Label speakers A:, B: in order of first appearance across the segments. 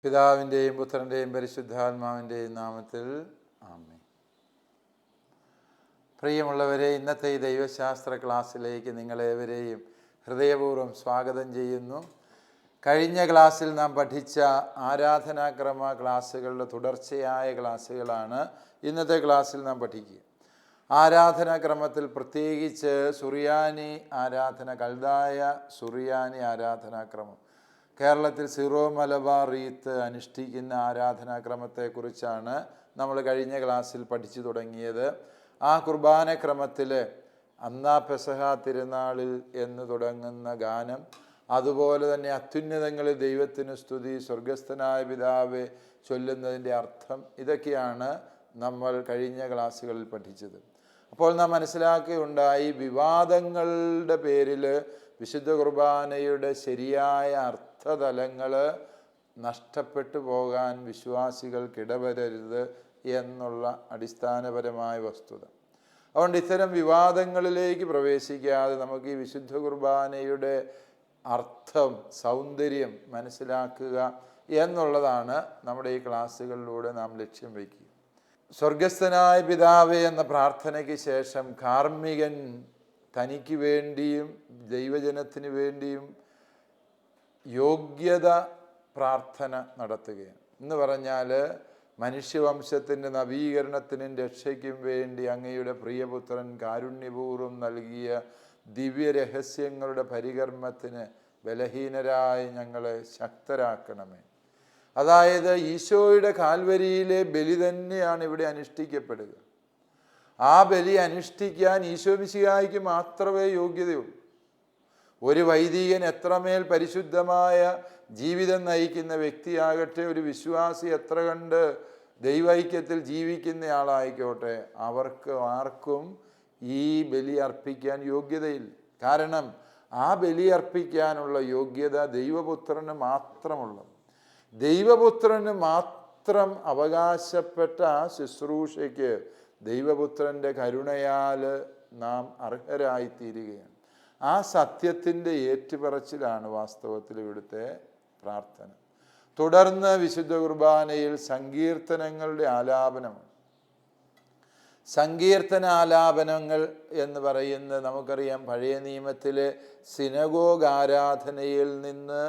A: പിതാവിൻ്റെയും പുത്രൻ്റെയും പരിശുദ്ധാത്മാവിൻ്റെയും നാമത്തിൽ ആമേൻ. പ്രിയമുള്ളവരെ, ഇന്നത്തെ ഈ ദൈവശാസ്ത്ര ക്ലാസ്സിലേക്ക് നിങ്ങളേവരെയും ഹൃദയപൂർവ്വം സ്വാഗതം ചെയ്യുന്നു. കഴിഞ്ഞ ക്ലാസ്സിൽ നാം പഠിച്ച ആരാധനാക്രമ ക്ലാസ്സുകളുടെ തുടർച്ചയായ ക്ലാസ്സുകളാണ് ഇന്നത്തെ ക്ലാസ്സിൽ നാം പഠിക്കുക. ആരാധനാക്രമത്തിൽ പ്രത്യേകിച്ച് സുറിയാനി ആരാധന, കൽദായ സുറിയാനി ആരാധനാക്രമം, കേരളത്തിൽ സിറോ മലബാർ റീത്ത് അനുഷ്ഠിക്കുന്ന ആരാധനാക്രമത്തെക്കുറിച്ചാണ് നമ്മൾ കഴിഞ്ഞ ക്ലാസ്സിൽ പഠിച്ചു തുടങ്ങിയത്. ആ കുർബാനക്രമത്തിൽ അന്നാ പെസഹ തിരുനാളിൽ എന്ന് തുടങ്ങുന്ന ഗാനം, അതുപോലെ തന്നെ അത്യുന്നതങ്ങളിൽ ദൈവത്തിന് സ്തുതി, സ്വർഗസ്ഥനായ പിതാവേ ചൊല്ലുന്നതിൻ്റെ അർത്ഥം, ഇതൊക്കെയാണ് നമ്മൾ കഴിഞ്ഞ ക്ലാസ്സുകളിൽ പഠിച്ചത്. അപ്പോൾ നാം മനസ്സിലാക്കുകയുണ്ടായി, വിവാദങ്ങളുടെ പേരിൽ വിശുദ്ധ കുർബാനയുടെ ശരിയായ അർത്ഥതലങ്ങൾ നഷ്ടപ്പെട്ടു പോകാൻ വിശ്വാസികൾക്കിടവരരുത് എന്നുള്ള അടിസ്ഥാനപരമായ വസ്തുത. അതുകൊണ്ട് ഇത്തരം വിവാദങ്ങളിലേക്ക് പ്രവേശിക്കാതെ നമുക്ക് ഈ വിശുദ്ധ കുർബാനയുടെ അർത്ഥം, സൗന്ദര്യം മനസ്സിലാക്കുക എന്നുള്ളതാണ് നമ്മുടെ ഈ ക്ലാസ്സുകളിലൂടെ നാം ലക്ഷ്യം വയ്ക്കുക. സ്വർഗസ്ഥനായ പിതാവേ എന്ന പ്രാർത്ഥനയ്ക്ക് ശേഷം കാർമ്മികൻ തനിക്ക് വേണ്ടിയും ദൈവജനത്തിന് വേണ്ടിയും യോഗ്യത പ്രാർത്ഥന നടത്തുകയാണ്. എന്ന് പറഞ്ഞാൽ, മനുഷ്യവംശത്തിൻ്റെ നവീകരണത്തിനും രക്ഷയ്ക്കും വേണ്ടി അങ്ങയുടെ പ്രിയപുത്രൻ കാരുണ്യപൂർവ്വം നൽകിയ ദിവ്യരഹസ്യങ്ങളുടെ പരികർമ്മത്തിന് ബലഹീനരായി ഞങ്ങളെ ശക്തരാക്കണമേ. അതായത് ഈശോയുടെ കാൽവരിയിലെ ബലി തന്നെയാണ് ഇവിടെ അനുഷ്ഠിക്കപ്പെടുക. ആ ബലി അനുഷ്ഠിക്കാൻ ഈശോ മിശിഹായ്ക്ക് മാത്രമേ യോഗ്യതയുള്ളൂ. ഒരു വൈദികൻ എത്രമേൽ പരിശുദ്ധമായ ജീവിതം നയിക്കുന്ന വ്യക്തിയാകട്ടെ, ഒരു വിശ്വാസി എത്ര കണ്ട് ദൈവൈക്യത്തിൽ ജീവിക്കുന്നയാളായിക്കോട്ടെ, അവർക്ക് ആർക്കും ഈ ബലി അർപ്പിക്കാൻ യോഗ്യതയില്ല. കാരണം ആ ബലി അർപ്പിക്കാനുള്ള യോഗ്യത ദൈവപുത്രന് മാത്രമുള്ളത്. ദൈവപുത്രന് മാത്രം അവകാശപ്പെട്ട ആ ശുശ്രൂഷയ്ക്ക് ദൈവപുത്രൻ്റെ കരുണയാൽ നാം അർഹരായിത്തീരുകയാണ്. ആ സത്യത്തിൻ്റെ ഏറ്റുപറച്ചിലാണ് വാസ്തവത്തിൽ ഇവിടുത്തെ പ്രാർത്ഥന. തുടർന്ന് വിശുദ്ധ കുർബാനയിൽ സങ്കീർത്തനങ്ങളുടെ ആലാപനമാണ്. സങ്കീർത്തനാലാപനങ്ങൾ എന്ന് പറയുന്നത് നമുക്കറിയാം, പഴയ നിയമത്തിലെ സിനഗോഗ് ആരാധനയിൽ നിന്ന്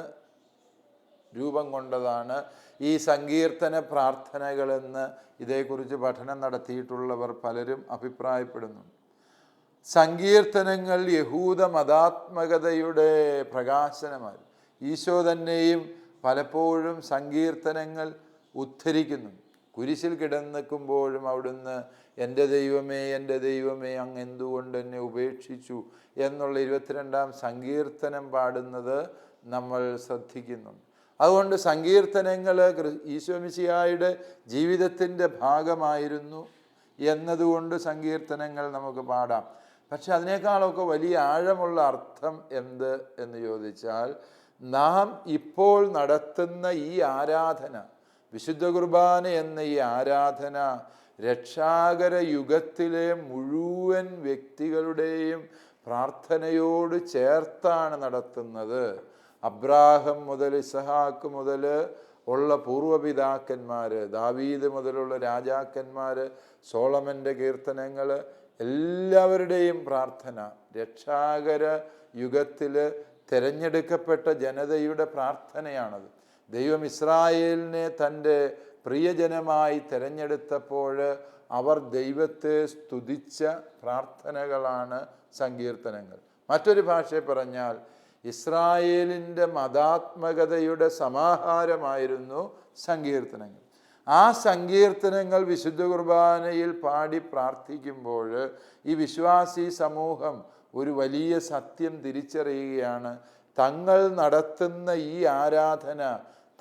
A: രൂപം കൊണ്ടതാണ് ഈ സങ്കീർത്തന പ്രാർത്ഥനകളെന്ന് ഇതേക്കുറിച്ച് പഠനം നടത്തിയിട്ടുള്ളവർ പലരും അഭിപ്രായപ്പെടുന്നു. സങ്കീർത്തനങ്ങൾ യഹൂദ മതാത്മകതയുടെ പ്രകാശനമാണ്. ഈശോ തന്നെയും പലപ്പോഴും സങ്കീർത്തനങ്ങൾ ഉദ്ധരിക്കുന്നു. കുരിശിൽ കിടന്നിക്കുമ്പോഴും അവിടുന്ന് എൻ്റെ ദൈവമേ, എൻ്റെ ദൈവമേ, അങ്ങ് എന്തുകൊണ്ട് എന്നെ ഉപേക്ഷിച്ചു എന്നുള്ള 22-ാം സങ്കീർത്തനം പാടുന്നത് നമ്മൾ ശ്രദ്ധിക്കുന്നുണ്ട്. അതുകൊണ്ട് സങ്കീർത്തനങ്ങൾ ഈശോ മിശിഹായുടെ ജീവിതത്തിൻ്റെ ഭാഗമായിരുന്നു എന്നതുകൊണ്ട് സങ്കീർത്തനങ്ങൾ നമുക്ക് പാടാം. പക്ഷെ അതിനേക്കാളൊക്കെ വലിയ ആഴമുള്ള അർത്ഥം എന്ത് എന്ന് ചോദിച്ചാൽ, നാം ഇപ്പോൾ നടത്തുന്ന ഈ ആരാധന, വിശുദ്ധ കുർബാന എന്ന ഈ ആരാധന, രക്ഷാകര യുഗത്തിലെ മുഴുവൻ വ്യക്തികളുടെയും പ്രാർത്ഥനയോട് ചേർത്താണ് നടത്തുന്നത്. അബ്രാഹം മുതൽ ഇസഹാക്ക് മുതൽ ഉള്ള പൂർവ്വപിതാക്കന്മാർ, ദാവീദ് മുതലുള്ള രാജാക്കന്മാർ, സോളമൻ്റെ കീർത്തനങ്ങൾ, എല്ലാവരുടെയും പ്രാർത്ഥന രക്ഷാകര യുഗത്തിൽ തിരഞ്ഞെടുക്കപ്പെട്ട ജനതയുടെ പ്രാർത്ഥനയാണത്. ദൈവം ഇസ്രായേലിനെ തൻ്റെ പ്രിയജനമായി തിരഞ്ഞെടുത്തപ്പോൾ അവർ ദൈവത്തെ സ്തുതിച്ച പ്രാർത്ഥനകളാണ് സങ്കീർത്തനങ്ങൾ. മറ്റൊരു ഭാഷയിൽ പറഞ്ഞാൽ, ഇസ്രായേലിൻ്റെ മതാത്മകതയുടെ സമാഹാരമായിരുന്നു സങ്കീർത്തനങ്ങൾ. ആ സങ്കീർത്തനങ്ങൾ വിശുദ്ധ കുർബാനയിൽ പാടി പ്രാർത്ഥിക്കുമ്പോൾ ഈ വിശ്വാസി സമൂഹം ഒരു വലിയ സത്യം തിരിച്ചറിയുകയാണ്. തങ്ങൾ നടത്തുന്ന ഈ ആരാധന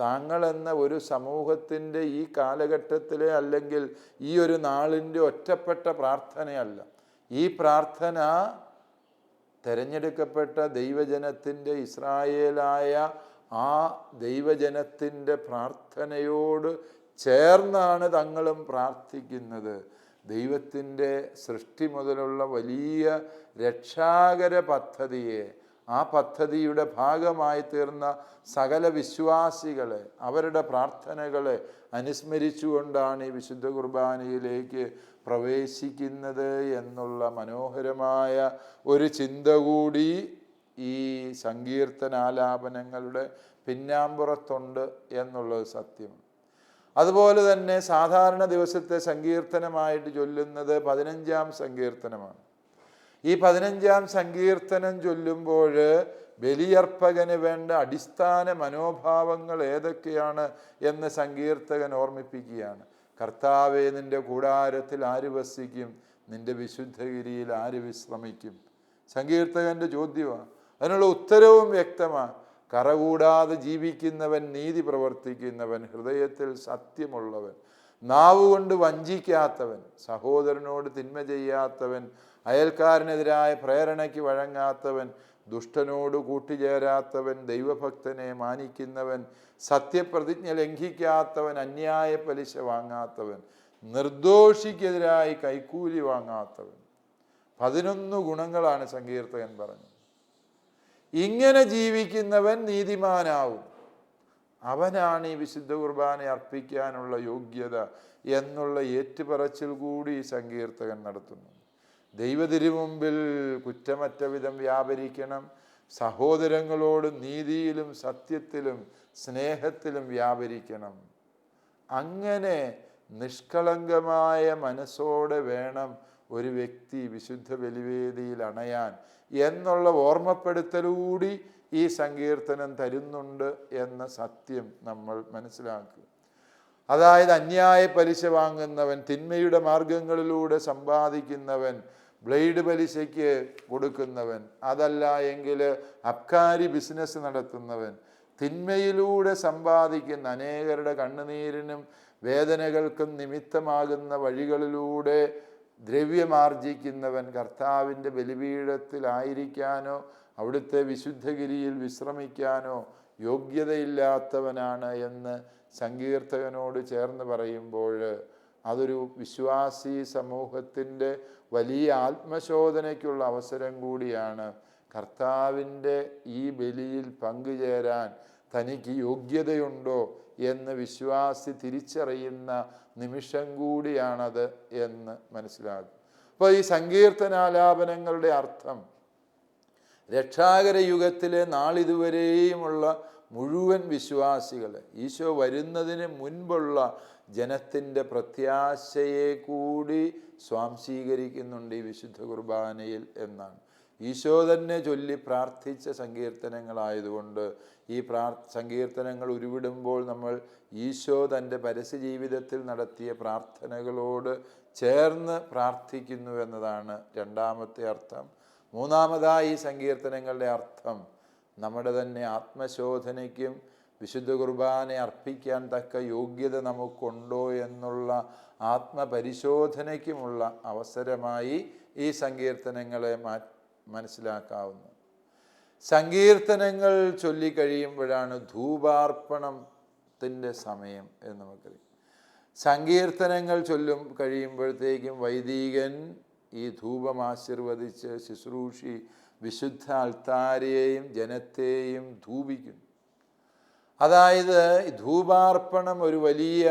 A: താങ്കളെന്ന ഒരു സമൂഹത്തിൻ്റെ ഈ കാലഘട്ടത്തിലെ അല്ലെങ്കിൽ ഈ ഒരു നാളിൻ്റെ ഒറ്റപ്പെട്ട പ്രാർത്ഥനയല്ല. ഈ പ്രാർത്ഥന തിരഞ്ഞെടുക്കപ്പെട്ട ദൈവജനത്തിൻ്റെ, ഇസ്രായേലായ ആ ദൈവജനത്തിൻ്റെ പ്രാർത്ഥനയോട് ചേർന്നാണ് തങ്ങളും പ്രാർത്ഥിക്കുന്നത്. ദൈവത്തിൻ്റെ സൃഷ്ടി മുതലുള്ള വലിയ രക്ഷാകര പദ്ധതിയെ, ആ പദ്ധതിയുടെ ഭാഗമായി തീർന്ന സകല വിശ്വാസികളെ, അവരുടെ പ്രാർത്ഥനകളെ അനുസ്മരിച്ചുകൊണ്ടാണ് ഈ വിശുദ്ധ കുർബാനയിലേക്ക് പ്രവേശിക്കുന്നത് എന്നുള്ള മനോഹരമായ ഒരു ചിന്ത കൂടി ഈ സങ്കീർത്തനാലാപനങ്ങളുടെ പിന്നാമ്പുറത്തുണ്ട് എന്നുള്ളത് സത്യമാണ്. അതുപോലെ തന്നെ സാധാരണ ദിവസത്തെ സങ്കീർത്തനമായിട്ട് ചൊല്ലുന്നത് 15-ാം സങ്കീർത്തനമാണ്. ഈ 15-ാം സങ്കീർത്തനം ചൊല്ലുമ്പോൾ ബലിയർപ്പകന് വേണ്ട അടിസ്ഥാന മനോഭാവങ്ങൾ ഏതൊക്കെയാണ് എന്ന് സങ്കീർത്തകൻ ഓർമ്മിപ്പിക്കുകയാണ്. കർത്താവേ, നിന്റെ കൂടാരത്തിൽ ആര് വസിക്കും? നിന്റെ വിശുദ്ധഗിരിയിൽ ആര് വിശ്രമിക്കും? സങ്കീർത്തകന്റെ ചോദ്യമാണ്. അതിനുള്ള ഉത്തരവും വ്യക്തമാണ്. കറകൂടാതെ ജീവിക്കുന്നവൻ, നീതി പ്രവർത്തിക്കുന്നവൻ, ഹൃദയത്തിൽ സത്യമുള്ളവൻ, നാവുകൊണ്ട് വഞ്ചിക്കാത്തവൻ, സഹോദരനോട് തിന്മ ചെയ്യാത്തവൻ, അയൽക്കാരനെതിരായ പ്രേരണയ്ക്ക് വഴങ്ങാത്തവൻ, ദുഷ്ടനോട് കൂട്ടുചേരാത്തവൻ, ദൈവഭക്തനെ മാനിക്കുന്നവൻ, സത്യപ്രതിജ്ഞ ലംഘിക്കാത്തവൻ, അന്യായ പലിശ വാങ്ങാത്തവൻ, നിർദോഷിക്കെതിരായി കൈക്കൂലി വാങ്ങാത്തവൻ. 11 ഗുണങ്ങളാണ് സങ്കീർത്തകൻ പറഞ്ഞത്. ഇങ്ങനെ ജീവിക്കുന്നവൻ നീതിമാനാവും, അവനാണ് ഈ വിശുദ്ധ കുർബാന അർപ്പിക്കാനുള്ള യോഗ്യത എന്നുള്ള ഏറ്റുപറച്ചിൽ കൂടി ഈ സങ്കീർത്തകൻ നടത്തുന്നു. ദൈവതിരുമുമ്പിൽ കുറ്റമറ്റ വിധം വ്യാപരിക്കണം, സഹോദരങ്ങളോട് നീതിയിലും സത്യത്തിലും സ്നേഹത്തിലും വ്യാപരിക്കണം. അങ്ങനെ നിഷ്കളങ്കമായ മനസ്സോടെ വേണം ഒരു വ്യക്തി വിശുദ്ധ ബലിവേദിയിൽ അണയാൻ എന്നുള്ള ഓർമ്മപ്പെടുത്തലൂടി ഈ സങ്കീർത്തനം തരുന്നുണ്ട് എന്ന സത്യം നമ്മൾ മനസ്സിലാക്കുക. അതായത് അന്യായ പലിശ വാങ്ങുന്നവൻ, തിന്മയുടെ മാർഗങ്ങളിലൂടെ സമ്പാദിക്കുന്നവൻ, ബ്ലേഡ് പലിശയ്ക്ക് കൊടുക്കുന്നവൻ, അതല്ല എങ്കിൽ അബ്കാരി ബിസിനസ് നടത്തുന്നവൻ, തിന്മയിലൂടെ സമ്പാദിക്കുന്ന, അനേകരുടെ കണ്ണുനീരിനും വേദനകൾക്കും നിമിത്തമാകുന്ന വഴികളിലൂടെ ദ്രവ്യമാർജിക്കുന്നവൻ കർത്താവിൻ്റെ ബലിപീഠത്തിലായിരിക്കാനോ അവിടുത്തെ വിശുദ്ധഗിരിയിൽ വിശ്രമിക്കാനോ യോഗ്യതയില്ലാത്തവനാണ് എന്ന് സങ്കീർത്തകനോട് ചേർന്ന് പറയുമ്പോൾ അതൊരു വിശ്വാസി സമൂഹത്തിൻ്റെ വലിയ ആത്മശോധനയ്ക്കുള്ള അവസരം കൂടിയാണ്. കർത്താവിൻ്റെ ഈ ബലിയിൽ പങ്കുചേരാൻ തനിക്ക് യോഗ്യതയുണ്ടോ എന്ന് വിശ്വാസി തിരിച്ചറിയുന്ന നിമിഷം കൂടിയാണത് എന്ന് മനസ്സിലാകും. അപ്പോൾ ഈ സങ്കീർത്തനാലാപനങ്ങളുടെ അർത്ഥം രക്ഷാകര യുഗത്തിലെ നാളിതുവരെയുമുള്ള മുഴുവൻ വിശ്വാസികളെ ഈശോ വരുന്നതിന് മുൻപുള്ള ജനത്തിൻ്റെ പ്രത്യാശയെ കൂടി സ്വാംശീകരിക്കുന്നുണ്ട് ഈ വിശുദ്ധ കുർബാനയിൽ എന്നാണ്. ഈശോ തന്നെ ചൊല്ലി പ്രാർത്ഥിച്ച സങ്കീർത്തനങ്ങളായതുകൊണ്ട് ഈ സങ്കീർത്തനങ്ങൾ ഉരുവിടുമ്പോൾ നമ്മൾ ഈശോ തൻ്റെ പരസ്യ ജീവിതത്തിൽ നടത്തിയ പ്രാർത്ഥനകളോട് ചേർന്ന് പ്രാർത്ഥിക്കുന്നു എന്നതാണ് രണ്ടാമത്തെ അർത്ഥം. മൂന്നാമതായി ഈ സങ്കീർത്തനങ്ങളുടെ അർത്ഥം നമ്മുടെ തന്നെ ആത്മശോധനയ്ക്കും വിശുദ്ധ കുർബാന അർപ്പിക്കാൻ തക്ക യോഗ്യത നമുക്കുണ്ടോ എന്നുള്ള ആത്മപരിശോധനയ്ക്കുമുള്ള അവസരമായി ഈ സങ്കീർത്തനങ്ങളെ മനസ്സിലാക്കാവുന്നത്. സങ്കീർത്തനങ്ങൾ ചൊല്ലിക്കഴിയുമ്പോഴാണ് ധൂപാർപ്പണത്തിൻ്റെ സമയം എന്ന് നമുക്കറിയാം. സങ്കീർത്തനങ്ങൾ കഴിയുമ്പോഴത്തേക്കും വൈദികൻ ഈ ധൂപം ആശീർവദിച്ച് ശുശ്രൂഷി വിശുദ്ധ അൾത്താരെയും ജനത്തെയും ധൂപിക്കുന്നു. അതായത് ധൂപാർപ്പണം ഒരു വലിയ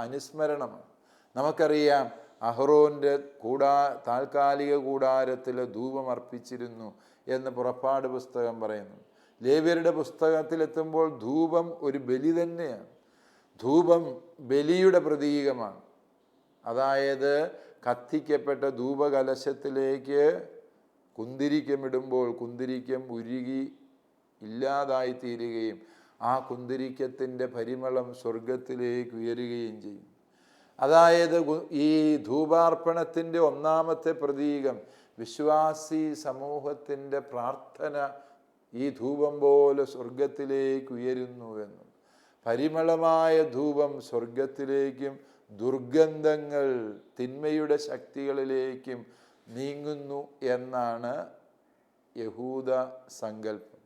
A: അനുസ്മരണമാണ്. നമുക്കറിയാം അഹ്റോൻ്റെ താൽക്കാലിക കൂടാരത്തിൽ ധൂപം അർപ്പിച്ചിരുന്നു എന്ന് പുറപ്പാട് പുസ്തകം പറയുന്നു. ലേവ്യരുടെ പുസ്തകത്തിലെത്തുമ്പോൾ ധൂപം ഒരു ബലി തന്നെയാണ്. ധൂപം ബലിയുടെ പ്രതീകമാണ്. അതായത് കത്തിക്കപ്പെട്ട ധൂപകലശത്തിലേക്ക് കുന്തിരിക്കമിടുമ്പോൾ കുന്തിരിക്കം ഉരുകി ഇല്ലാതായിത്തീരുകയും ആ കുന്തിരിക്കത്തിൻ്റെ പരിമളം സ്വർഗത്തിലേക്ക് ഉയരുകയും ചെയ്യും. അതായത് ഈ ധൂപാർപ്പണത്തിൻ്റെ ഒന്നാമത്തെ പ്രതീകം വിശ്വാസി സമൂഹത്തിൻ്റെ പ്രാർത്ഥന ഈ ധൂപം പോലെ സ്വർഗത്തിലേക്ക് ഉയരുന്നു എന്നും, പരിമളമായ ധൂപം സ്വർഗത്തിലേക്കും ദുർഗന്ധങ്ങൾ തിന്മയുടെ ശക്തികളിലേക്കും നീങ്ങുന്നു എന്നാണ് യഹൂദ സങ്കല്പം.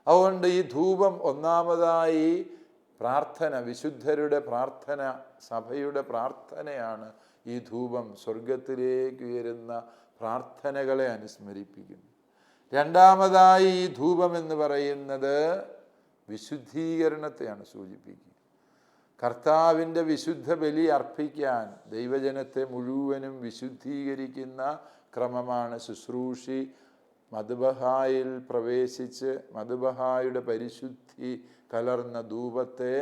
A: അതുകൊണ്ട് ഈ ധൂപം ഒന്നാമതായി പ്രാർത്ഥന, വിശുദ്ധരുടെ പ്രാർത്ഥന, സഭയുടെ പ്രാർത്ഥനയാണ്. ഈ ധൂപം സ്വർഗത്തിലേക്ക് ഉയരുന്ന പ്രാർത്ഥനകളെ അനുസ്മരിപ്പിക്കുന്നു. രണ്ടാമതായി ഈ ധൂപം എന്ന് പറയുന്നത് വിശുദ്ധീകരണത്തെയാണ് സൂചിപ്പിക്കുക. കർത്താവിൻ്റെ വിശുദ്ധ ബലി അർപ്പിക്കാൻ ദൈവജനത്തെ മുഴുവനും വിശുദ്ധീകരിക്കുന്ന ക്രമമാണ് ശുശ്രൂഷി മദ്ബഹായിൽ പ്രവേശിച്ച് മദ്ബഹായുടെ പരിശുദ്ധി കലർന്ന ധൂപത്തെ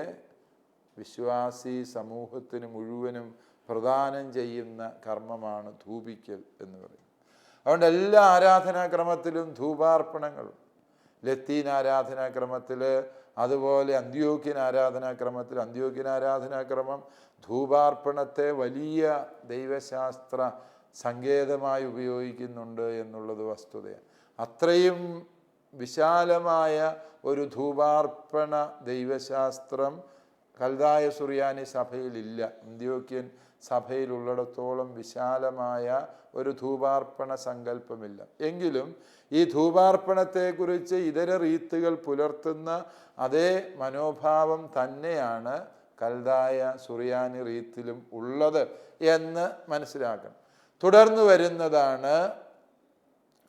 A: വിശ്വാസി സമൂഹത്തിന് മുഴുവനും പ്രദാനം ചെയ്യുന്ന കർമ്മമാണ് ധൂപിക്കൽ എന്ന് പറയുന്നത്. അതുകൊണ്ട് എല്ലാ ആരാധനാക്രമത്തിലും ധൂപാർപ്പണങ്ങൾ, ലത്തീൻ ആരാധനാക്രമത്തിൽ, അതുപോലെ അന്ത്യോക്യൻ ആരാധനാക്രമം ധൂപാർപ്പണത്തെ വലിയ ദൈവശാസ്ത്ര സങ്കേതമായി ഉപയോഗിക്കുന്നുണ്ട് എന്നുള്ളത് വസ്തുതയാണ്. അത്രയും വിശാലമായ ഒരു ധൂപാർപ്പണ ദൈവശാസ്ത്രം കൽദായ സുറിയാനി സഭയിലില്ല. അന്ത്യോക്യൻ സഭയിലുള്ളിടത്തോളം വിശാലമായ ഒരു ധൂപാർപ്പണ സങ്കല്പമില്ല. എങ്കിലും ഈ ധൂപാർപ്പണത്തെക്കുറിച്ച് ഇതര റീത്തുകൾ പുലർത്തുന്ന അതേ മനോഭാവം തന്നെയാണ് കൽദായ സുറിയാനി റീത്തിലും ഉള്ളത് എന്ന് മനസ്സിലാക്കണം. തുടർന്ന് വരുന്നതാണ്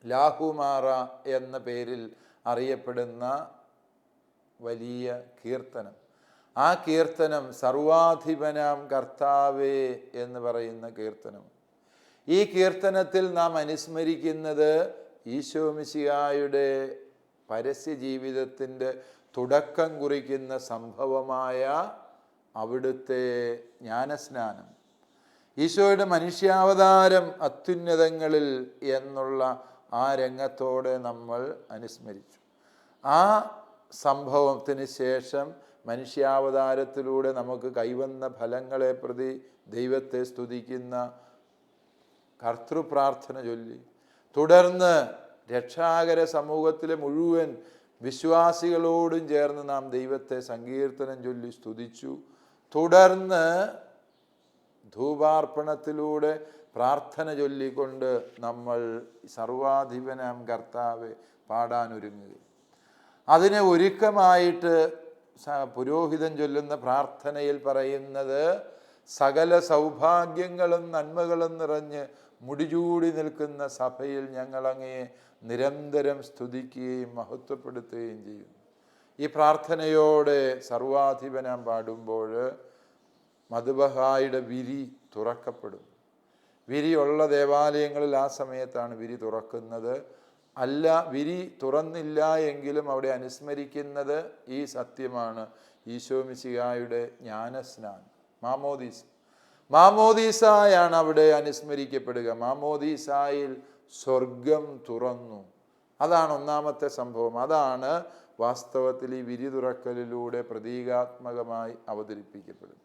A: ലാഹുമാറ എന്ന പേരിൽ അറിയപ്പെടുന്ന വലിയ കീർത്തനം. ആ കീർത്തനം സർവാധിപനാം കർത്താവേ എന്ന് പറയുന്ന കീർത്തനം. ഈ കീർത്തനത്തിൽ നാം അനുസ്മരിക്കുന്നത് ഈശോ മിശിഹായുടെ പരസ്യ ജീവിതത്തിൻ്റെ തുടക്കം കുറിക്കുന്ന സംഭവമായ അവിടുത്തെ ജ്ഞാനസ്നാനം, ഈശോയുടെ മനുഷ്യാവതാരം അത്യുന്നതങ്ങളിൽ എന്നുള്ള ആ രംഗത്തോടെ നമ്മൾ അനുസ്മരിച്ചു. ആ സംഭവത്തിന് ശേഷം മനുഷ്യാവതാരത്തിലൂടെ നമുക്ക് കൈവന്ന ഫലങ്ങളെ പ്രതി ദൈവത്തെ സ്തുതിക്കുന്ന കർത്തൃപ്രാർത്ഥന ചൊല്ലി, തുടർന്ന് രക്ഷാകര സമൂഹത്തിലെ മുഴുവൻ വിശ്വാസികളോടും ചേർന്ന് നാം ദൈവത്തെ സങ്കീർത്തനം ചൊല്ലി സ്തുതിച്ചു. തുടർന്ന് ധൂപാർപ്പണത്തിലൂടെ പ്രാർത്ഥന ചൊല്ലിക്കൊണ്ട് നമ്മൾ സർവാധിപനാം കർത്താവെ പാടാനൊരുങ്ങുക. അതിനെ ഒരുക്കമായിട്ട് പുരോഹിതൻ ചൊല്ലുന്ന പ്രാർത്ഥനയിൽ പറയുന്നത്, സകല സൗഭാഗ്യങ്ങളും നന്മകളും നിറഞ്ഞ് മുടിചൂടി നിൽക്കുന്ന സഭയിൽ ഞങ്ങളങ്ങയെ നിരന്തരം സ്തുതിക്കുകയും മഹത്വപ്പെടുത്തുകയും ചെയ്യുന്നു. ഈ പ്രാർത്ഥനയോടെ സർവാധിപനാം പാടുമ്പോൾ മദ്ബഹായുടെ വിരി തുറക്കപ്പെടും. വിരിയുള്ള ദേവാലയങ്ങളിൽ ആ സമയത്താണ് വിരി തുറക്കുന്നത്. അല്ല, വിരി തുറന്നില്ല എങ്കിലും അവിടെ അനുസ്മരിക്കുന്നത് ഈ സത്യമാണ്: ഈശോ മിശിഹായുടെ ജ്ഞാനസ്നാനം, മാമോദീസായാണ് അവിടെ അനുസ്മരിക്കപ്പെടുക. മാമോദീസായിൽ സ്വർഗം തുറന്നു. അതാണ് ഒന്നാമത്തെ സംഭവം. അതാണ് വാസ്തവത്തിൽ ഈ വിരി തുറക്കലിലൂടെ പ്രതീകാത്മകമായി അവതരിപ്പിക്കപ്പെടുന്നത്.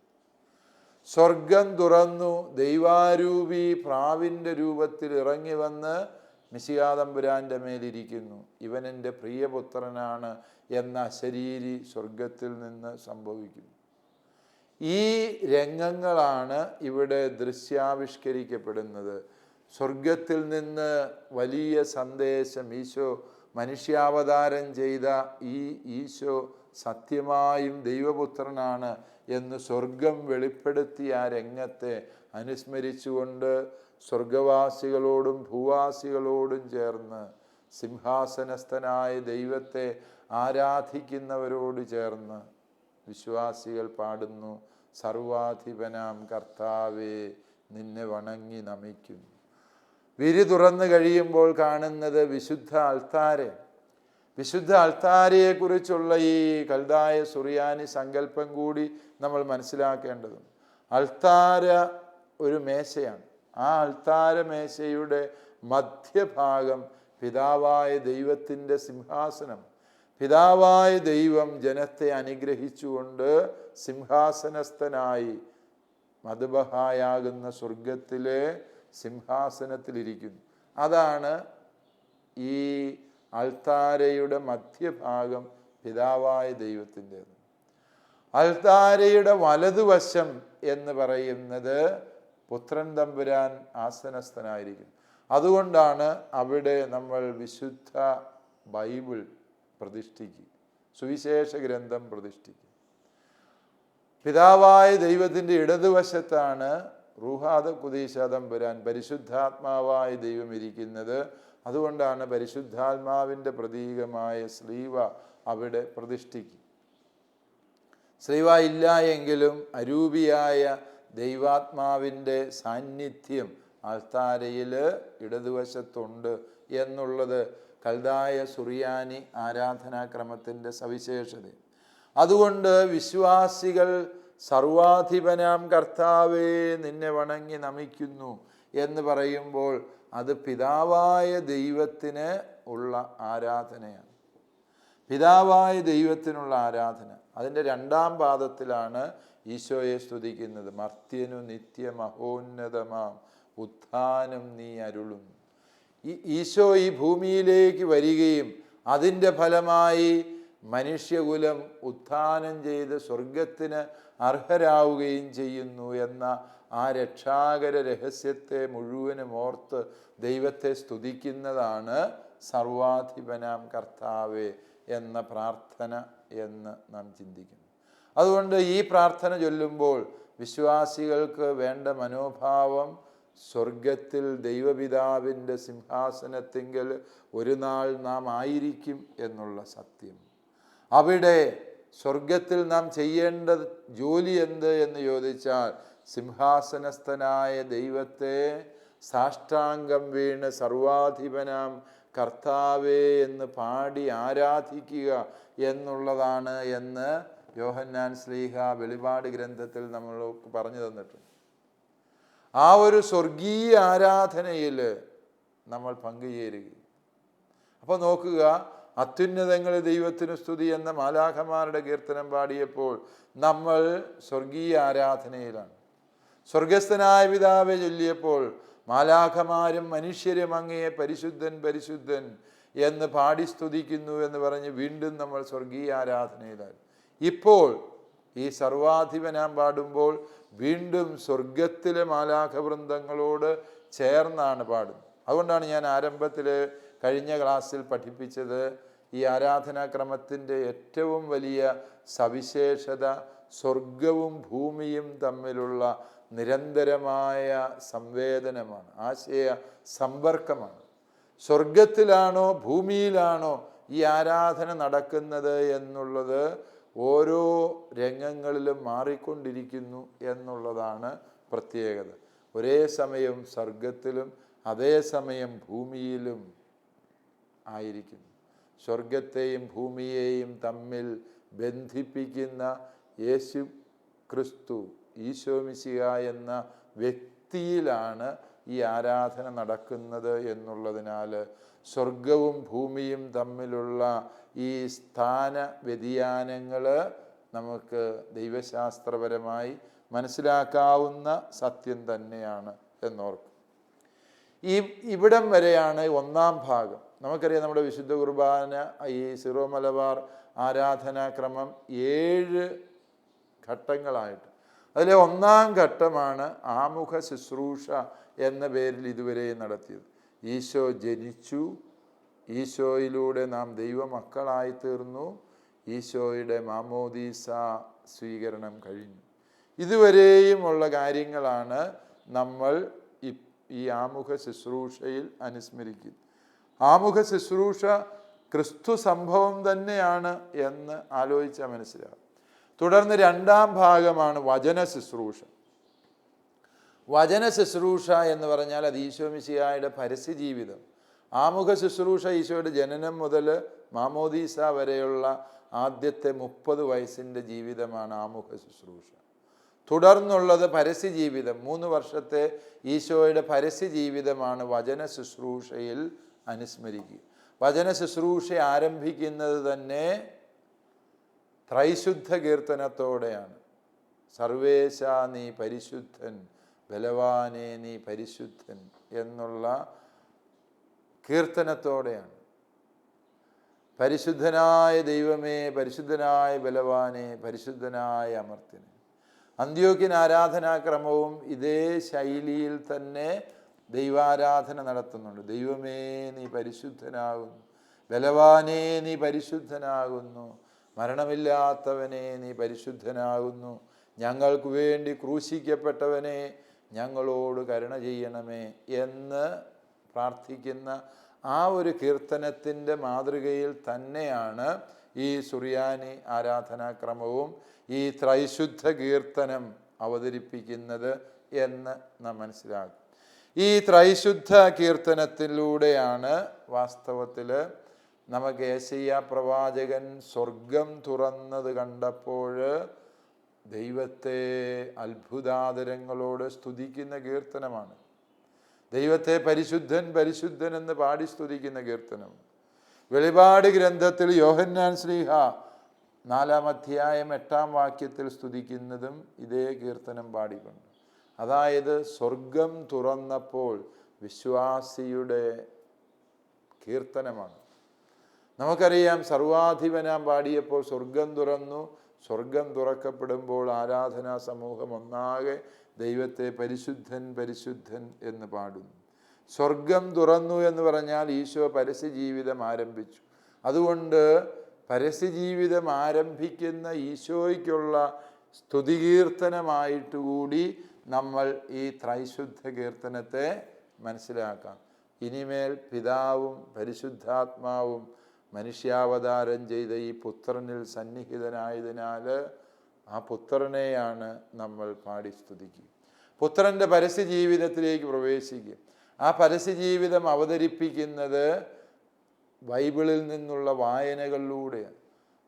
A: സ്വർഗം തുറന്നു, ദൈവാരൂപി പ്രാവിൻ്റെ രൂപത്തിൽ ഇറങ്ങി വന്ന് മിശിഹാതമ്പുരാൻ്റെ മേലിരിക്കുന്നു. ഇവൻ എൻ്റെ പ്രിയപുത്രനാണ് എന്ന അശരീരി സ്വർഗത്തിൽ നിന്ന് സംഭവിക്കുന്നു. ഈ രംഗങ്ങളാണ് ഇവിടെ ദൃശ്യാവിഷ്കരിക്കപ്പെടുന്നത്. സ്വർഗത്തിൽ നിന്ന് വലിയ സന്ദേശം, ഈശോ മനുഷ്യാവതാരം ചെയ്ത ഈ ഈശോ സത്യമായും ദൈവപുത്രനാണ് എന്ന് സ്വർഗം വെളിപ്പെടുത്തിയ ആ രംഗത്തെ അനുസ്മരിച്ചുകൊണ്ട് സ്വർഗവാസികളോടും ഭൂവാസികളോടും ചേർന്ന് സിംഹാസനസ്ഥനായ ദൈവത്തെ ആരാധിക്കുന്നവരോട് ചേർന്ന് വിശ്വാസികൾ പാടുന്നു: സർവാധിപനാം കർത്താവേ, നിന്നെ വണങ്ങി നമിക്കുന്നു. വിരി തുറന്നു കഴിയുമ്പോൾ കാണുന്നത് വിശുദ്ധ അൾത്താരയെക്കുറിച്ചുള്ള ഈ കൽദായ സുറിയാനി സങ്കല്പം കൂടി നമ്മൾ മനസ്സിലാക്കേണ്ടതുണ്ട്. അൾത്താര ഒരു മേശയാണ്. ആ അൾത്താര മേശയുടെ മധ്യഭാഗം പിതാവായ ദൈവത്തിൻ്റെ സിംഹാസനം. പിതാവായ ദൈവം ജനത്തെ അനുഗ്രഹിച്ചുകൊണ്ട് സിംഹാസനസ്ഥനായി മദ്ബഹായാകുന്ന സ്വർഗത്തിലെ സിംഹാസനത്തിലിരിക്കുന്നു. അതാണ് ഈ അൾത്താരയുടെ മധ്യഭാഗം പിതാവായ ദൈവത്തിൻ്റെത്. അൾത്താരയുടെ വലതുവശം എന്ന് പറയുന്നത് പുത്രൻ തമ്പുരാൻ ആസനസ്ഥനായിരിക്കുന്നു. അതുകൊണ്ടാണ് അവിടെ നമ്മൾ വിശുദ്ധ ബൈബിൾ പ്രതിഷ്ഠിക്കുക, സുവിശേഷ ഗ്രന്ഥം പ്രതിഷ്ഠിക്കുക. പിതാവായ ദൈവത്തിൻ്റെ ഇടതുവശത്താണ് റൂഹാദ കുദീശ തമ്പുരാൻ പരിശുദ്ധാത്മാവായ ദൈവം ഇരിക്കുന്നത്. അതുകൊണ്ടാണ് പരിശുദ്ധാത്മാവിൻ്റെ പ്രതീകമായ സ്ലീവ അവിടെ പ്രതിഷ്ഠിക്കും. സ്ലീവ ഇല്ല എങ്കിലും അരൂപിയായ ദൈവാത്മാവിൻ്റെ സാന്നിധ്യം അൾത്താരയിൽ ഇടതുവശത്തുണ്ട് എന്നുള്ളത് കൽദായ സുറിയാനി ആരാധനാക്രമത്തിൻ്റെ സവിശേഷത. അതുകൊണ്ട് വിശ്വാസികൾ സർവാധിപനാം കർത്താവേ നിന്നെ വണങ്ങി നമിക്കുന്നു എന്ന് പറയുമ്പോൾ അത് പിതാവായ ദൈവത്തിന് ഉള്ള ആരാധനയാണ്. പിതാവായ ദൈവത്തിനുള്ള ആരാധന. അതിൻ്റെ 2-ാം പാദത്തിലാണ് ഈശോയെ സ്തുതിക്കുന്നത്. മർത്യനു നിത്യമഹോന്നതമാം ഉത്ഥാനം നീ അരുളുന്നു. ഈശോ ഈ ഭൂമിയിലേക്ക് വരികയും അതിൻ്റെ ഫലമായി മനുഷ്യകുലം ഉത്ഥാനം ചെയ്ത് സ്വർഗത്തിന് അർഹരാവുകയും ചെയ്യുന്നു എന്ന ആ രക്ഷാകര രഹസ്യത്തെ മുഴുവനും ഓർത്ത് ദൈവത്തെ സ്തുതിക്കുന്നതാണ് സർവാധിപനാം കർത്താവേ എന്ന പ്രാർത്ഥന എന്ന് നാം ചിന്തിക്കുന്നു. അതുകൊണ്ട് ഈ പ്രാർത്ഥന ചൊല്ലുമ്പോൾ വിശ്വാസികൾക്ക് വേണ്ട മനോഭാവം സ്വർഗത്തിൽ ദൈവപിതാവിൻ്റെ സിംഹാസനത്തിങ്കൽ ഒരു നാൾ നാം ആയിരിക്കും എന്നുള്ള സത്യം. അവിടെ സ്വർഗത്തിൽ നാം ചെയ്യേണ്ട ജോലി എന്ത് എന്ന് ചോദിച്ചാൽ സിംഹാസനസ്ഥനായ ദൈവത്തെ സാഷ്ടാംഗം വീണ് സർവാധിപനാം കർത്താവേ എന്ന് പാടി ആരാധിക്കുക എന്നുള്ളതാണ് എന്ന് യോഹന്നാൻ ശ്ലീഹ വെളിപാട് ഗ്രന്ഥത്തിൽ നമ്മൾക്ക് പറഞ്ഞു തന്നിട്ടുണ്ട്. ആ ഒരു സ്വർഗീയ ആരാധനയിൽ നമ്മൾ പങ്കുചേരുക. അപ്പോൾ നോക്കുക, അത്യുന്നതങ്ങളിൽ ദൈവത്തിന് സ്തുതി എന്ന മാലാഖമാരുടെ കീർത്തനം പാടിയപ്പോൾ നമ്മൾ സ്വർഗീയ ആരാധനയിലാണ്. സ്വർഗസ്ഥനായ പിതാവെ ചൊല്ലിയപ്പോൾ മാലാഖമാരും മനുഷ്യരും അങ്ങയെ പരിശുദ്ധൻ പരിശുദ്ധൻ എന്ന് പാടി സ്തുതിക്കുന്നു എന്ന് പറഞ്ഞ് വീണ്ടും നമ്മൾ സ്വർഗീയ ആരാധനയിലാണ്. ഇപ്പോൾ ഈ സർവാധിപനാം പാടുമ്പോൾ വീണ്ടും സ്വർഗത്തിലെ മാലാഖവൃന്ദങ്ങളോട് ചേർന്നാണ് പാടുന്നത്. അതുകൊണ്ടാണ് ഞാൻ ആരംഭത്തിൽ കഴിഞ്ഞ ക്ലാസ്സിൽ പഠിപ്പിച്ചത് ഈ ആരാധനാക്രമത്തിൻ്റെ ഏറ്റവും വലിയ സവിശേഷത സ്വർഗവും ഭൂമിയും തമ്മിലുള്ള നിരന്തരമായ സംവേദനമാണ്, ആശയ സമ്പർക്കമാണ്. സ്വർഗത്തിലാണോ ഭൂമിയിലാണോ ഈ ആരാധന നടക്കുന്നത് എന്നുള്ളത് ഓരോ രംഗങ്ങളിലും മാറിക്കൊണ്ടിരിക്കുന്നു എന്നുള്ളതാണ് പ്രത്യേകത. ഒരേ സമയം സ്വർഗത്തിലും അതേസമയം ഭൂമിയിലും ആയിരിക്കുന്നു. സ്വർഗത്തെയും ഭൂമിയെയും തമ്മിൽ ബന്ധിപ്പിക്കുന്ന യേശു ക്രിസ്തു ഈശോ മിശിഹ എന്ന വ്യക്തിയിലാണ് ഈ ആരാധന നടക്കുന്നത് എന്നുള്ളതിനാൽ സ്വർഗവും ഭൂമിയും തമ്മിലുള്ള ഈ സ്ഥാന വ്യതിയാനങ്ങൾ നമുക്ക് ദൈവശാസ്ത്രപരമായി മനസ്സിലാക്കാവുന്ന സത്യം തന്നെയാണ് എന്നോർക്കും. ഇവിടം വരെയാണ് 1-ാം ഭാഗം. നമുക്കറിയാം നമ്മുടെ വിശുദ്ധ കുർബാന, ഈ സിറോ മലബാർ ആരാധനാക്രമം 7 ഘട്ടങ്ങളായിട്ട്. അതിലെ 1-ാം ഘട്ടമാണ് ആമുഖ ശുശ്രൂഷ എന്ന പേരിൽ ഇതുവരെ നടത്തിയത്. ഈശോ ജനിച്ചു, ഈശോയിലൂടെ നാം ദൈവമക്കളായി തീർന്നു, ഈശോയുടെ മാമോദീസ സ്വീകരണം കഴിഞ്ഞു. ഇതുവരെയുമുള്ള കാര്യങ്ങളാണ് നമ്മൾ ഈ ആമുഖ ശുശ്രൂഷയിൽ അനുസ്മരിക്കുന്നത്. ആമുഖ ശുശ്രൂഷ ക്രിസ്തു സംഭവം തന്നെയാണ് എന്ന് ആലോചിച്ചാൽ മനസ്സിലാകും. തുടർന്ന് 2-ാം ഭാഗമാണ് വചന ശുശ്രൂഷ. വചന ശുശ്രൂഷ എന്ന് പറഞ്ഞാൽ അത് ഈശോ മിശിഹായുടെ പരസ്യ ജീവിതം. ആമുഖ ശുശ്രൂഷ ഈശോയുടെ ജനനം മുതൽ മാമോദീസ വരെയുള്ള ആദ്യത്തെ 30 വയസ്സിൻ്റെ ജീവിതമാണ് ആമുഖ ശുശ്രൂഷ. തുടർന്നുള്ളത് പരസ്യ ജീവിതം, 3 വർഷത്തെ ഈശോയുടെ പരസ്യ ജീവിതമാണ് വചന ശുശ്രൂഷയിൽ അനുസ്മരിക്കുക. വചന ശുശ്രൂഷ ആരംഭിക്കുന്നത് തന്നെ ത്രൈശുദ്ധ കീർത്തനത്തോടെയാണ്. സർവേശ നീ പരിശുദ്ധൻ, ബലവാനേ നീ പരിശുദ്ധൻ എന്നുള്ള കീർത്തനത്തോടെയാണ്. പരിശുദ്ധനായ ദൈവമേ, പരിശുദ്ധനായ ബലവാനെ, പരിശുദ്ധനായ അമർത്യനെ. അന്ത്യോക്യൻ ആരാധനാക്രമവും ഇതേ ശൈലിയിൽ തന്നെ ദൈവാരാധന നടത്തുന്നുണ്ട്. ദൈവമേ നീ പരിശുദ്ധനാകുന്നു, ബലവാനേ നീ പരിശുദ്ധനാകുന്നു, മരണമില്ലാത്തവനെ നീ പരിശുദ്ധനാകുന്നു, ഞങ്ങൾക്ക് വേണ്ടി ക്രൂശിക്കപ്പെട്ടവനെ ഞങ്ങളോട് കരുണ ചെയ്യണമേ എന്ന് പ്രാർത്ഥിക്കുന്ന ആ ഒരു കീർത്തനത്തിൻ്റെ മാതൃകയിൽ തന്നെയാണ് ഈ സുറിയാനി ആരാധനാക്രമവും ഈ ത്രൈശുദ്ധ കീർത്തനം അവതരിപ്പിക്കുന്നത് എന്ന് നാം മനസ്സിലാക്കും. ഈ ത്രൈശുദ്ധ കീർത്തനത്തിലൂടെയാണ് വാസ്തവത്തിൽ നമുക്ക് യെശയ്യാ പ്രവാചകൻ സ്വർഗം തുറന്നത് കണ്ടപ്പോൾ ദൈവത്തെ അത്ഭുതാദരങ്ങളോട് സ്തുതിക്കുന്ന കീർത്തനമാണ്. ദൈവത്തെ പരിശുദ്ധൻ പരിശുദ്ധൻ എന്ന് പാടി സ്തുതിക്കുന്ന കീർത്തനം. വെളിപാട് ഗ്രന്ഥത്തിൽ യോഹന്നാൻ ശ്ലീഹ 4-ാം അധ്യായം 8-ാം വാക്യത്തിൽ സ്തുതിക്കുന്നതും ഇതേ കീർത്തനം പാടിക്കൊണ്ട്. അതായത് സ്വർഗം തുറന്നപ്പോൾ വിശ്വാസിയുടെ കീർത്തനമാണ്. നമുക്കറിയാം, സർവാധിപനാം പാടിയപ്പോൾ സ്വർഗം തുറന്നു. സ്വർഗം തുറക്കപ്പെടുമ്പോൾ ആരാധനാ സമൂഹം ഒന്നാകെ ദൈവത്തെ പരിശുദ്ധൻ പരിശുദ്ധൻ എന്ന് പാടുന്നു. സ്വർഗം തുറന്നു എന്ന് പറഞ്ഞാൽ ഈശോ പരസ്യജീവിതം ആരംഭിച്ചു. അതുകൊണ്ട് പരസ്യജീവിതം ആരംഭിക്കുന്ന ഈശോയ്ക്കുള്ള സ്തുതികീർത്തനമായിട്ടുകൂടി നമ്മൾ ഈ ത്രൈശുദ്ധ കീർത്തനത്തെ മനസ്സിലാക്കാം. ഇനിമേൽ പിതാവും പരിശുദ്ധാത്മാവും മനുഷ്യാവതാരം ചെയ്ത ഈ പുത്രനിൽ സന്നിഹിതനായതിനാൽ ആ പുത്രനെയാണ് നമ്മൾ പാടി സ്തുതിക്കുക. പുത്രൻ്റെ പരസ്യജീവിതത്തിലേക്ക് പ്രവേശിക്കുക. ആ പരസ്യജീവിതം അവതരിപ്പിക്കുന്നത് ബൈബിളിൽ നിന്നുള്ള വായനകളിലൂടെയാണ്.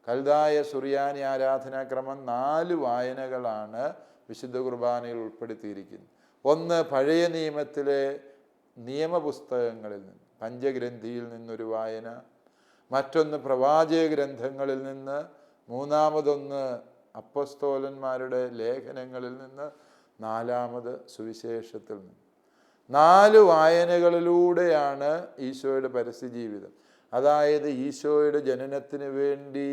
A: കൽദായ സുറിയാനി ആരാധനാക്രമം 4 വായനകളാണ് വിശുദ്ധ കുർബാനയിൽ ഉൾപ്പെടുത്തിയിരിക്കുന്നത്. ഒന്ന് പഴയ നിയമത്തിലെ നിയമപുസ്തകങ്ങളിൽ നിന്ന്, പഞ്ചഗ്രന്ഥിയിൽ നിന്നൊരു വായന. മറ്റൊന്ന് പ്രവാചക ഗ്രന്ഥങ്ങളിൽ നിന്ന്. മൂന്നാമതൊന്ന് അപ്പസ്തോലന്മാരുടെ ലേഖനങ്ങളിൽ നിന്ന്. 4-മത് സുവിശേഷത്തിൽ നിന്ന്. 4 വായനകളിലൂടെയാണ് ഈശോയുടെ പരസ്യജീവിതം. അതായത് ഈശോയുടെ ജനനത്തിന് വേണ്ടി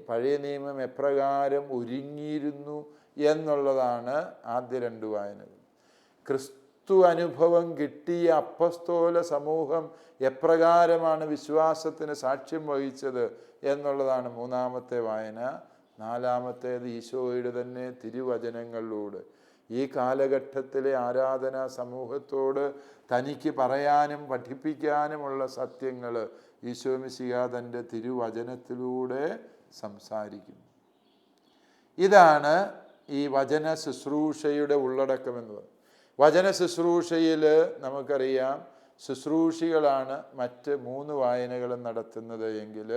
A: പഴയ നിയമം എപ്രകാരം ഒരുങ്ങിയിരുന്നു എന്നുള്ളതാണ് ആദ്യ 2 വായനകൾ. ക്രിസ്തു അനുഭവം കിട്ടിയ അപ്പസ്തോല സമൂഹം എപ്രകാരമാണ് വിശ്വാസത്തിന് സാക്ഷ്യം വഹിച്ചത് എന്നുള്ളതാണ് 3-മത്തെ വായന. 4-മത്തേത് ഈശോയുടെ തന്നെ തിരുവചനങ്ങളിലൂടെ ഈ കാലഘട്ടത്തിലെ ആരാധനാ സമൂഹത്തോട് തനിക്ക് പറയാനും പഠിപ്പിക്കാനുമുള്ള സത്യങ്ങൾ ഈശോ മിശിഹ തൻ്റെ തിരുവചനത്തിലൂടെ സംസാരിക്കുന്നു. ഇതാണ് ഈ വചന ശുശ്രൂഷയുടെ ഉള്ളടക്കമെന്ന് പറയുന്നത്. വചന ശുശ്രൂഷയിൽ നമുക്കറിയാം, ശുശ്രൂഷികളാണ് മറ്റ് 3 വായനകളും നടത്തുന്നത് എങ്കിൽ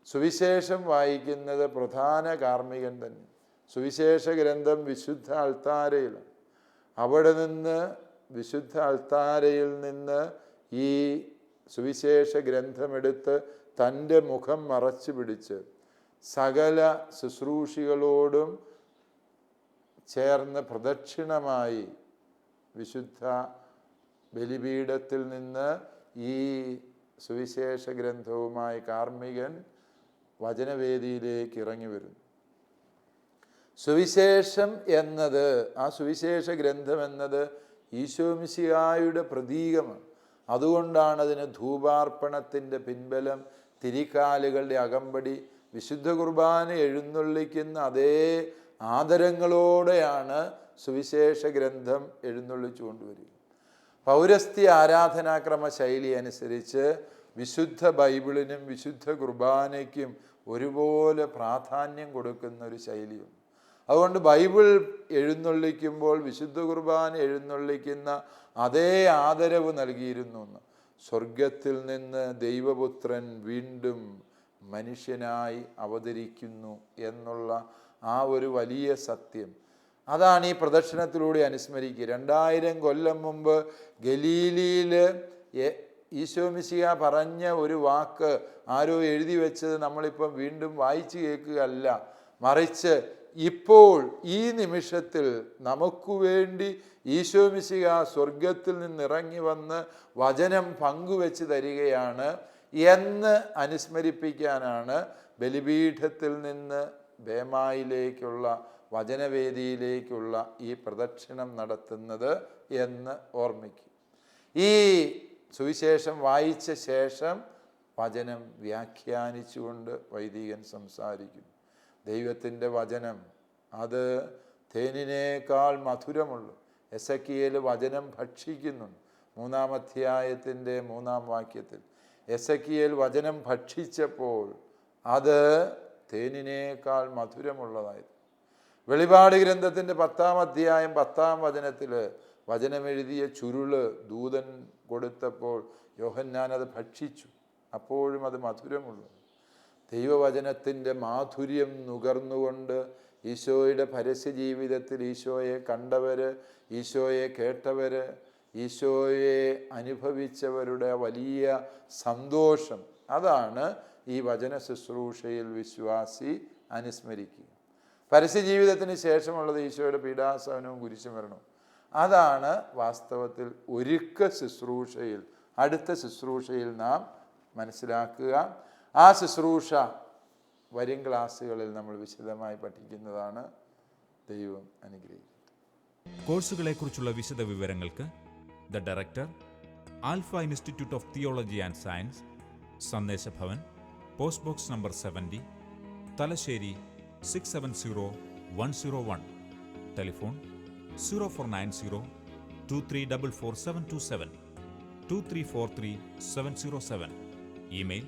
A: സുവിശേഷം വായിക്കുന്നത് പ്രധാന കാർമ്മികൻ തന്നെ. സുവിശേഷ ഗ്രന്ഥം വിശുദ്ധ അൾത്താരയിലാണ്. അവിടെ നിന്ന് വിശുദ്ധ അൾത്താരയിൽ നിന്ന് ഈ സുവിശേഷ ഗ്രന്ഥമെടുത്ത് തൻ്റെ മുഖം മറച്ചു പിടിച്ച് സകല ശുശ്രൂഷികളോടും ചേർന്ന് പ്രദക്ഷിണമായി വിശുദ്ധ ബലിപീഠത്തിൽ നിന്ന് ഈ സുവിശേഷ ഗ്രന്ഥവുമായി കാർമ്മികൻ വചനവേദിയിലേക്ക് ഇറങ്ങി വരുന്നു. സുവിശേഷം എന്നത്, ആ സുവിശേഷ ഗ്രന്ഥം എന്നത് ഈശോ മിശിഹായുടെ പ്രതീകമാണ്. അതുകൊണ്ടാണ് അതിന് ധൂപാർപ്പണത്തിൻ്റെ പിൻബലം, തിരിക്കാലുകളുടെ അകമ്പടി, വിശുദ്ധ കുർബാന എഴുന്നള്ളിക്കുന്ന അതേ ആദരങ്ങളോടെയാണ് സുവിശേഷ ഗ്രന്ഥം എഴുന്നള്ളിച്ചു കൊണ്ടുവരിക. പൗരസ്ത്യ ആരാധനാക്രമ ശൈലി അനുസരിച്ച് വിശുദ്ധ ബൈബിളിനും വിശുദ്ധ കുർബാനയ്ക്കും ഒരുപോലെ പ്രാധാന്യം കൊടുക്കുന്ന ഒരു ശൈലിയുണ്ട്. അതുകൊണ്ട് ബൈബിൾ എഴുന്നള്ളിക്കുമ്പോൾ വിശുദ്ധ കുർബാന എഴുന്നള്ളിക്കുന്ന അതേ ആദരവ് നൽകിയിരുന്നു. സ്വർഗത്തിൽ നിന്ന് ദൈവപുത്രൻ വീണ്ടും മനുഷ്യനായി അവതരിക്കുന്നു എന്നുള്ള ആ ഒരു വലിയ സത്യം, അതാണ് ഈ പ്രദക്ഷിണത്തിലൂടെ അനുസ്മരിക്കുക. 2000 കൊല്ലം മുമ്പ് ഗലീലിയിൽ ഈശോ മിശിഹ പറഞ്ഞ ഒരു വാക്ക് ആരോ എഴുതി വെച്ചത് നമ്മളിപ്പം വീണ്ടും വായിച്ചു കേൾക്കുകയല്ല, മറിച്ച് ഇപ്പോൾ ഈ നിമിഷത്തിൽ നമുക്ക് വേണ്ടി ഈശോ മിശിഹ സ്വർഗത്തിൽ നിന്നിറങ്ങി വന്ന് വചനം പങ്കുവെച്ച് തരികയാണ് എന്ന് അനുസ്മരിപ്പിക്കാനാണ് ബലിപീഠത്തിൽ നിന്ന് ബേമായിലേക്കുള്ള വചനവേദിയിലേക്കുള്ള ഈ പ്രദക്ഷിണം നടത്തുന്നത് എന്ന് ഓർമ്മിക്കും. ഈ സുവിശേഷം വായിച്ച ശേഷം വചനം വ്യാഖ്യാനിച്ചുകൊണ്ട് വൈദികൻ സംസാരിക്കുന്നു. ദൈവത്തിൻ്റെ വചനം അത് തേനിനേക്കാൾ മധുരമുള്ളൂ. എസെക്കിയേൽ വചനം ഭക്ഷിക്കുന്നുണ്ട്. 3-ാം അധ്യായത്തിൻ്റെ 3-ാം വാക്യത്തിൽ എസെക്കിയേൽ വചനം ഭക്ഷിച്ചപ്പോൾ അത് തേനിനേക്കാൾ മധുരമുള്ളതായിരുന്നു. വെളിപാട് ഗ്രന്ഥത്തിൻ്റെ 10-ാം അധ്യായം 10-ാം വചനത്തിൽ വചനമെഴുതിയ ചുരുള് ദൂതൻ കൊടുത്തപ്പോൾ യോഹന്നാൻ അത് ഭക്ഷിച്ചു. അപ്പോഴും അത് മധുരമുള്ളൂ. ദൈവവചനത്തിൻ്റെ മാധുര്യം നുകർന്നുകൊണ്ട് ഈശോയുടെ പരസ്യ ജീവിതത്തിൽ ഈശോയെ കണ്ടവർ, ഈശോയെ കേട്ടവർ, ഈശോയെ അനുഭവിച്ചവരുടെ വലിയ സന്തോഷം, അതാണ് ഈ വചന ശുശ്രൂഷയിൽ വിശ്വാസി അനുസ്മരിക്കുക. പരസ്യ ജീവിതത്തിന് ശേഷമുള്ളത് ഈശോയുടെ പീഡാസഹനവും കുരിശുമരണവും. അതാണ് വാസ്തവത്തിൽ ഒരുക്ക ശുശ്രൂഷയിൽ, അടുത്ത ശുശ്രൂഷയിൽ നാം മനസ്സിലാക്കുക. ആ ശുശ്രൂഷ വരും ക്ലാസ്സുകളിൽ നമ്മൾ വിശദമായി പഠിക്കുന്നതാണ്. ദൈവം അനുഗ്രഹിക്കും.
B: കോഴ്സുകളെക്കുറിച്ചുള്ള വിശദ വിവരങ്ങൾക്ക് the director, alpha institute of theology and science, Sandeshabhavan, post box number 70, Thalassery 670101. Telephone 0490 2344 727 2343 707. Email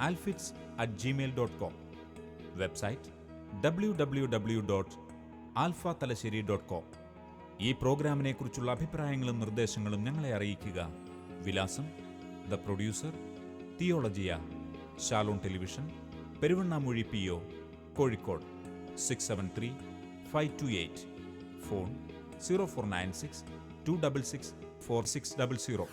B: alfits@gmail.com. Website www.alphathalassery.com. ഈ പ്രോഗ്രാമിനെ കുറിച്ചുള്ള അഭിപ്രായങ്ങളും നിർദ്ദേശങ്ങളും ഞങ്ങളെ അറിയിക്കുക. വിലാസം: the producer, Theologia, Shalom television, Peruvannamuzhi PO, Kozhikode 673-528. Phone 0496 266 4600.